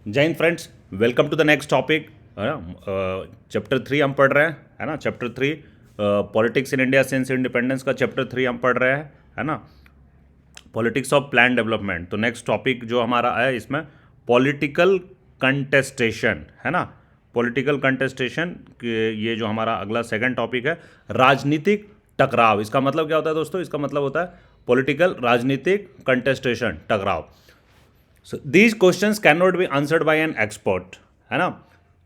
जय हिंद friends, welcome to the next topic. है ना, चैप्टर 3 हम पढ़ रहे हैं। है ना, chapter 3 politics in India since independence का चैप्टर 3 हम पढ़ रहे हैं। है ना, पॉलिटिक्स ऑफ प्लान डेवलपमेंट। तो नेक्स्ट टॉपिक जो हमारा है इसमें पॉलिटिकल कंटेस्टेशन। है ना, पॉलिटिकल कंटेस्टेशन, ये जो हमारा अगला सेकंड टॉपिक है, राजनीतिक टकराव। इसका मतलब क्या होता है दोस्तों? इसका मतलब होता है पॉलिटिकल, राजनीतिक कंटेस्टेशन, टकराव। So these questions can not be answered bye an expert. है ना,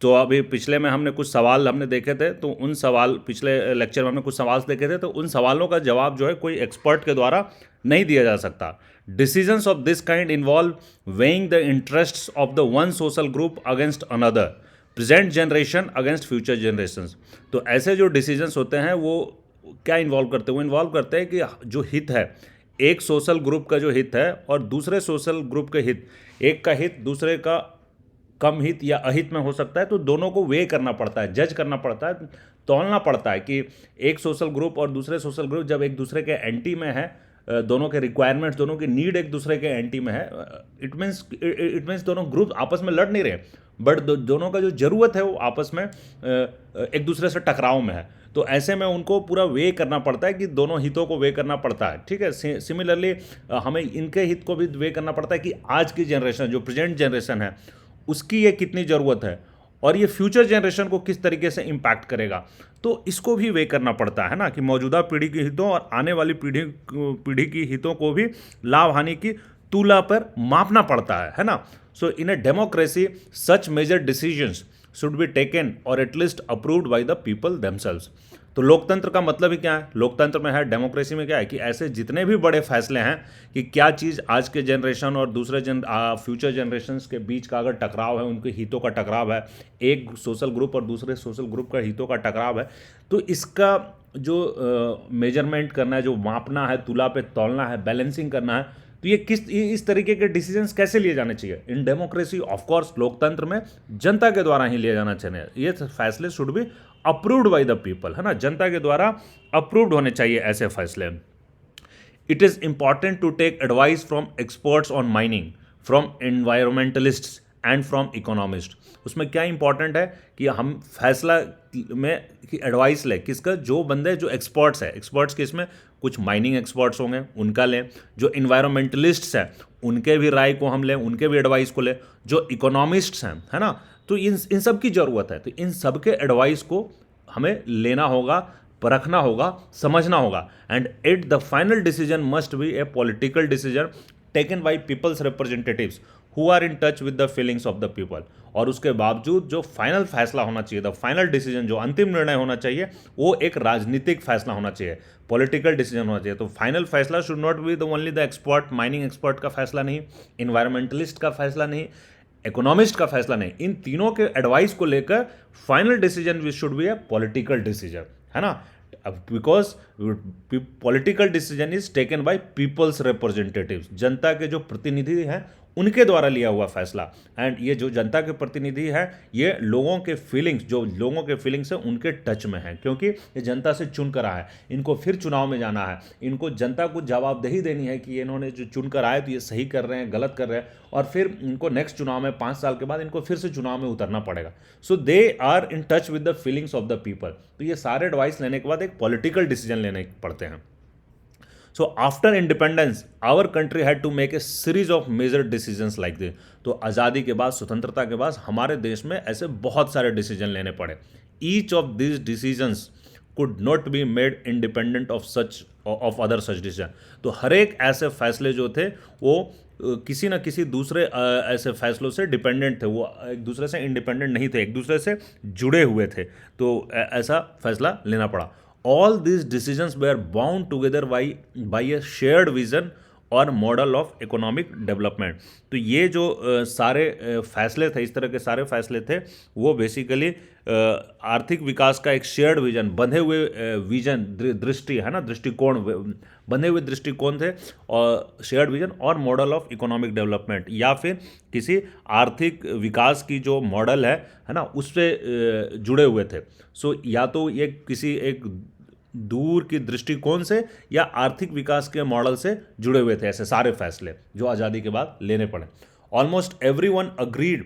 तो अभी पिछले में हमने कुछ सवाल हमने देखे थे, तो उन सवाल, पिछले लेक्चर में हमने कुछ सवाल देखे थे, तो उन सवालों का जवाब जो है कोई एक्सपर्ट के द्वारा नहीं दिया जा सकता। Decisions of this kind involve weighing the interests of the one social group against another, present generation against future generations. तो ऐसे जो डिसीजंस होते हैं वो क्या इन्वॉल्व करते हैं? वो इन्वॉल्व करते हैं कि जो हित है, एक सोशल ग्रुप का जो हित है और दूसरे सोशल ग्रुप के हित, एक का हित दूसरे का कम हित या अहित में हो सकता है, तो दोनों को वे करना पड़ता है, जज करना पड़ता है, तौलना पड़ता है कि एक सोशल ग्रुप और दूसरे सोशल ग्रुप जब एक दूसरे के एंटी में है, दोनों के रिक्वायरमेंट्स, दोनों की नीड एक दूसरे के एंटी में है, इट मीन्स दोनों ग्रुप आपस में लड़ नहीं रहे, बट दोनों का जो ज़रूरत है वो आपस में एक दूसरे से टकराव में है। तो ऐसे में उनको पूरा वे करना पड़ता है कि दोनों हितों को वे करना पड़ता है। ठीक है, सिमिलरली हमें इनके हित को भी वे करना पड़ता है कि आज की जनरेशन, जो प्रेजेंट जनरेशन है, उसकी ये कितनी ज़रूरत है और ये फ्यूचर जनरेशन को किस तरीके से इम्पैक्ट करेगा। तो इसको भी वे करना पड़ता है ना, कि मौजूदा पीढ़ी के हितों और आने वाली पीढ़ी की हितों को भी लाभ हानि की तुला पर मापना पड़ता है ना। So in a democracy such major decisions should be taken और at least approved by the people themselves. तो लोकतंत्र का मतलब ही क्या है? लोकतंत्र में है, डेमोक्रेसी में क्या है, कि ऐसे जितने भी बड़े फैसले हैं कि क्या चीज़ आज के जनरेशन और दूसरे फ्यूचर जनरेशन्स के बीच का अगर टकराव है, उनके हितों का टकराव है, एक सोशल ग्रुप और दूसरे सोशल ग्रुप का हितों का टकराव है, तो इसका जो मेजरमेंट करना है, जो मापना है, तुला पे तौलना है, बैलेंसिंग करना है, तो ये इस तरीके के डिसीजंस कैसे लिए जाने चाहिए? इन डेमोक्रेसी, ऑफ कोर्स लोकतंत्र में जनता के द्वारा ही लिए जाना चाहिए। ये फैसले should be approved by the people. है ना, जनता के द्वारा अप्रूव्ड होने चाहिए ऐसे फैसले। It is important to take advice from experts on mining, from environmentalists and from economist. उसमें क्या इंपॉर्टेंट है कि हम फैसला में की एडवाइस लें, किसका? जो बंदे जो एक्सपर्ट्स हैं, एक्सपर्ट्स किसमें? कुछ माइनिंग एक्सपर्ट्स होंगे, उनका लें। जो इन्वायरमेंटलिस्ट्स हैं उनके भी राय को हम लें, उनके भी एडवाइस को लें। जो इकोनॉमिस्ट्स हैं, है ना, तो इन सब की ज़रूरत है। तो इन सब के एडवाइस को हमें लेना होगा, परखना होगा, समझना होगा। And at the final decision must be a political decision taken by people's representatives who are in touch with the feelings of the people. और उसके बावजूद जो फाइनल फैसला होना चाहिए, द फाइनल डिसीजन, जो अंतिम निर्णय होना चाहिए, वो एक राजनीतिक फैसला होना चाहिए, पॉलिटिकल डिसीजन होना चाहिए। तो फाइनल फैसला should not be the only the expert, mining expert का फैसला नहीं, इन्वायरमेंटलिस्ट का फैसला नहीं, इकोनॉमिस्ट का फैसला नहीं। इन तीनों के एडवाइस को लेकर final decision which should be a political decision. है ना, because political decision is taken by people's representatives, जनता के जो प्रतिनिधि हैं उनके द्वारा लिया हुआ फैसला। एंड ये जो जनता के प्रतिनिधि हैं, ये लोगों के फीलिंग्स, जो लोगों के फीलिंग्स हैं उनके टच में है, क्योंकि ये जनता से चुन कर आया है, इनको फिर चुनाव में जाना है, इनको जनता को जवाबदेही देनी है कि ये इन्होंने जो चुन कर आए तो ये सही कर रहे हैं, गलत कर रहे हैं, और फिर इनको नेक्स्ट चुनाव में 5 साल के बाद इनको फिर से चुनाव में उतरना पड़ेगा। So they are in touch with the feelings of the people. तो ये सारे एडवाइस लेने के बाद एक पॉलिटिकल डिसीजन लेने पड़ते हैं। So after independence our country had to make a series of major decisions like this. तो आज़ादी के बाद, स्वतंत्रता के बाद हमारे देश में ऐसे बहुत सारे डिसीजन लेने पड़े। Each of this decisions could not be made independent of other such decision. तो हर एक ऐसे फैसले जो थे वो किसी न किसी दूसरे ऐसे फैसलों से डिपेंडेंट थे, वो एक दूसरे से इंडिपेंडेंट नहीं थे, एक दूसरे से जुड़े हुए थे। तो ऐसा फैसला लेना पड़ा। All these decisions were bound together by a shared vision और मॉडल ऑफ इकोनॉमिक डेवलपमेंट। तो ये जो सारे फैसले थे, इस तरह के सारे फैसले थे, वो बेसिकली आर्थिक विकास का एक शेयर्ड विजन, बंधे हुए विजन, दृष्टि, है ना, दृष्टिकोण, बंधे हुए दृष्टिकोण थे, और शेयर्ड विजन और मॉडल ऑफ इकोनॉमिक डेवलपमेंट, या फिर किसी आर्थिक विकास की जो मॉडल है ना, उससे जुड़े हुए थे। सो या तो ये किसी एक दूर की दृष्टिकोण से या आर्थिक विकास के मॉडल से जुड़े हुए थे, ऐसे सारे फैसले जो आज़ादी के बाद लेने पड़े। ऑलमोस्ट एवरीवन अग्रीड,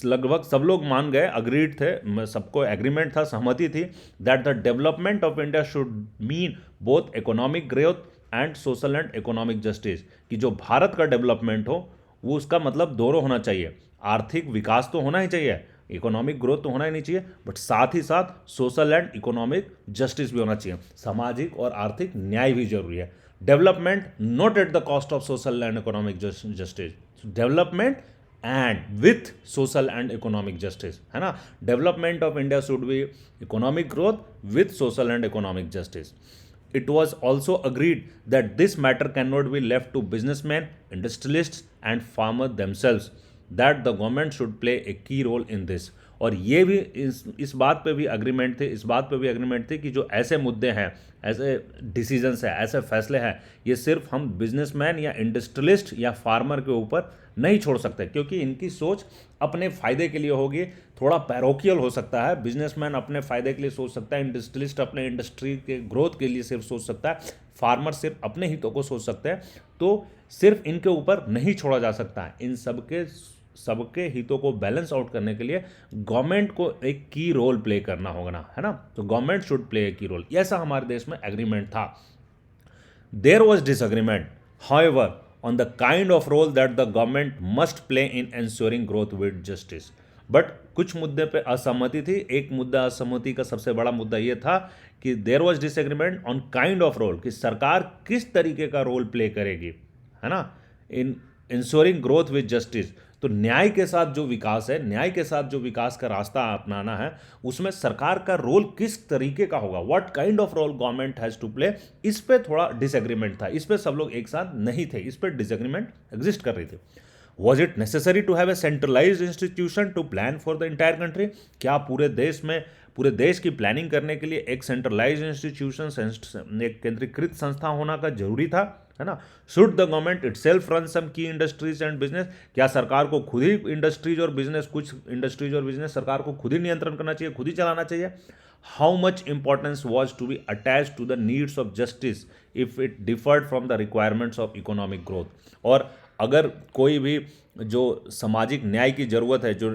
लगभग सब लोग मान गए, अग्रीड थे, सबको एग्रीमेंट था, सहमति थी, that the development of India should mean both economic growth and social and economic justice, कि जो भारत का डेवलपमेंट हो वो उसका मतलब दोनों होना चाहिए, आर्थिक विकास तो होना ही चाहिए, इकोनॉमिक ग्रोथ तो होना ही नहीं चाहिए, बट साथ ही साथ सोशल एंड इकोनॉमिक जस्टिस भी होना चाहिए, सामाजिक और आर्थिक न्याय भी जरूरी है। Development not at the cost of social and economic justice, development and with social and economic justice, है ना। Development of India should be economic growth with social and economic justice. It was also agreed that this matter cannot be left to businessmen, industrialists and farmers themselves, that the government should play a key role in this. और ये भी इस बात पे भी agreement थे, इस बात पे भी अग्रीमेंट थे कि जो ऐसे मुद्दे हैं, ऐसे डिसीजंस हैं, ऐसे फैसले हैं, ये सिर्फ हम बिजनेसमैन या इंडस्ट्रियलिस्ट या फार्मर के ऊपर नहीं छोड़ सकते, क्योंकि इनकी सोच अपने फ़ायदे के लिए होगी, थोड़ा पैरोकियल हो सकता है, बिजनेसमैन अपने फ़ायदे के लिए सोच सकता है, इंडस्ट्रियलिस्ट अपने इंडस्ट्री के ग्रोथ के लिए सिर्फ सोच सकता है, फार्मर सिर्फ अपने हितों को सोच सकते हैं, तो सिर्फ इनके ऊपर नहीं छोड़ा जा सकता है। इन सबके हितों को बैलेंस आउट करने के लिए गवर्नमेंट को एक की रोल प्ले करना होगा ना, है ना, तो गवर्नमेंट शुड प्ले ए की रोल, ऐसा हमारे देश में एग्रीमेंट था। There was disagreement however on the kind of role that the government must play in ensuring growth with justice. But कुछ मुद्दे पे असहमति थी। एक मुद्दा असहमति का सबसे बड़ा मुद्दा ये था कि there was disagreement on kind of role, कि सरकार किस तरीके का रोल प्ले करेगी, है ना, इन इंश्योरिंग ग्रोथ विद जस्टिस। तो न्याय के साथ जो विकास है, न्याय के साथ जो विकास का रास्ता अपनाना है, उसमें सरकार का रोल किस तरीके का होगा, what kind of role government has to play, इस पे थोड़ा डिसएग्रीमेंट था, इस पे सब लोग एक साथ नहीं थे, इस पे डिसएग्रीमेंट एग्जिस्ट कर रही थी। Was it necessary to have a centralised institution to plan for the entire country, क्या पूरे देश की प्लानिंग करने के लिए एक सेंट्रलाइज्ड इंस्टीट्यूशन, एक केंद्रीकृत संस्था होना का जरूरी था, है ना। Should the government itself run some key industries and business, क्या सरकार को खुद ही इंडस्ट्रीज और बिजनेस, कुछ इंडस्ट्रीज और बिजनेस सरकार को खुद ही नियंत्रण करना चाहिए, खुद ही चलाना चाहिए। How much importance was to be attach to the needs of justice if it differed from the requirements of economic growth, और अगर कोई भी जो सामाजिक न्याय की ज़रूरत है, जो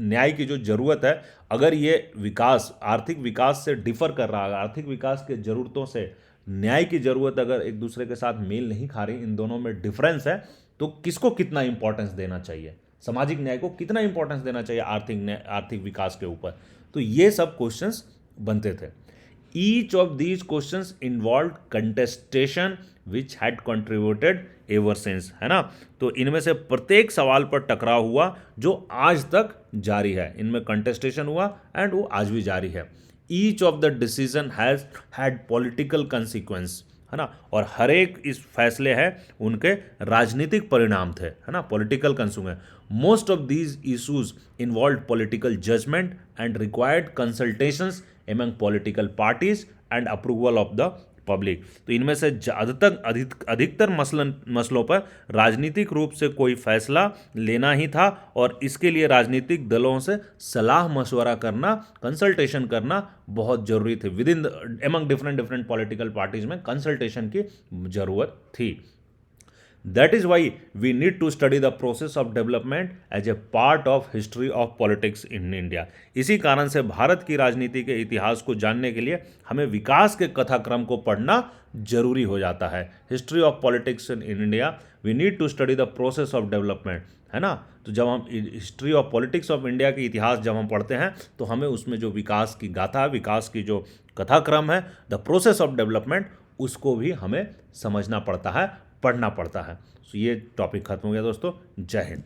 न्याय की जो ज़रूरत है, अगर ये विकास, आर्थिक विकास से डिफर कर रहा है, आर्थिक विकास के ज़रूरतों से न्याय की ज़रूरत अगर एक दूसरे के साथ मेल नहीं खा रही, इन दोनों में डिफरेंस है, तो किसको कितना इंपॉर्टेंस देना चाहिए, सामाजिक न्याय को कितना इंपॉर्टेंस देना चाहिए आर्थिक विकास के ऊपर, तो ये सब क्वेश्चंस बनते थे। Each of these questions involve contestation which had contributed ever since, है ना, तो इनमें से प्रत्येक सवाल पर टकराव हुआ जो आज तक जारी है, इनमें कंटेस्टेशन हुआ एंड वो आज भी जारी है। Each of the decision has had political consequence, है ना, और हर एक इस फैसले हैं उनके राजनीतिक परिणाम थे, है ना, political consequence. Most of these issues involve political judgement and required consultations among political parties and approval of the public, तो इनमें से अधिकतर मसलों पर राजनीतिक रूप से कोई फैसला लेना ही था, और इसके लिए राजनीतिक दलों से सलाह मशवरा करना, कंसल्टेशन करना बहुत जरूरी थे। With in among different political parties में कंसल्टेशन की जरूरत थी। That is why we need to study the process of development as a part of history of politics in India. इसी कारण से भारत की राजनीति के इतिहास को जानने के लिए हमें विकास के कथाक्रम को पढ़ना जरूरी हो जाता है। History of politics in India, we need to study the process of development, है ना, तो जब हम history of politics of India के इतिहास जब हम पढ़ते हैं, तो हमें उसमें जो विकास की गाथा, विकास की जो कथाक्रम है, द प्रोसेस ऑफ डेवलपमेंट, उसको भी हमें समझना पड़ता है, पढ़ना पड़ता है। तो ये टॉपिक खत्म हो गया दोस्तों। जय हिंद।